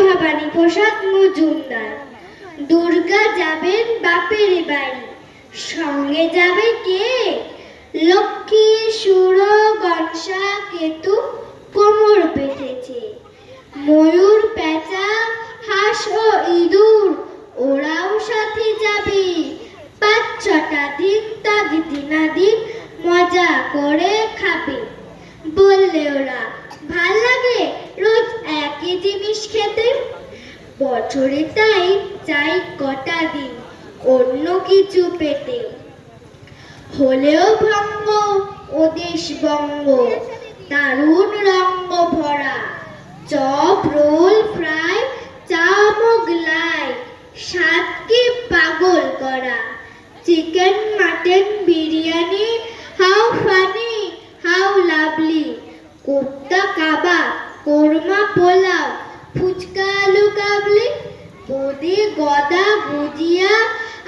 ভবানী প্রসাদ মজুমদার। দুর্গা যাবেন বাপের বাড়ি, সঙ্গে যাবে কে? লক্ষ্মী, সুর, গনসা, কেতু কোমর বেঁধেছে। ময়ূর, পেঁচা, হাঁস ও ইঁদুর ওরাও সাথে যাবে। ৫-৬টা দিন দিনাদিন মজা করে খাবে। বললে ওরা, ভাল লাগে রোজ একই জিনিস খেতে? বছরে তাই চাই কটা দিন অন্য কিছু পেতে। হলেও ভঙ্গ ও দেশ বঙ্গ, দারুণ রঙ্গ ভরা। চপ, রোল, ফ্রাই, চা, মোগলাই, স্বাদকে পাগল করা। Chicken, mutton, biryani, how funny, how lovely. Kofta, kebab, korma, pulao, phuchka, আলু কাবলি, বোঁদে, গদা, গুজিয়া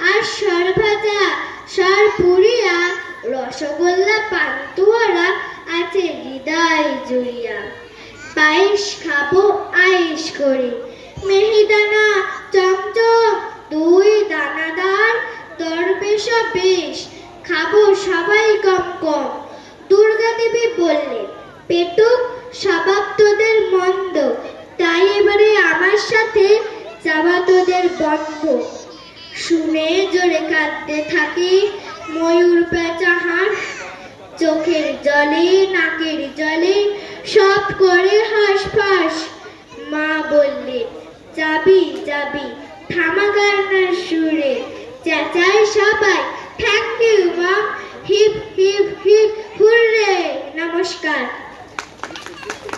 আর সরভাজা, সরপুরিয়া, রসগোল্লা, পান্তুয়ারা আছে হৃদয় জুড়িয়া। পায়েস খাবো আয়েশ করে, মিহিদানা, চমচম, দই দানাদার, দরবেশ বেশ, খাবো সবাই কম কম। দুর্গা দেবী বললেন, পেটুক, স্বভাব তোদের মন্দ, তাই এবারে আমার সাথে যাওয়া তোদের বন্ধ। শুনে জোরে কাঁদতে থাকে ময়ূর, পেঁচা, হাঁস। চোখের জলে নাকের জলে সব করে হাঁসফাঁস। মা বললেন, যাবি যাবি, থামা কান্নার সুরে। চেঁচায় সবাই,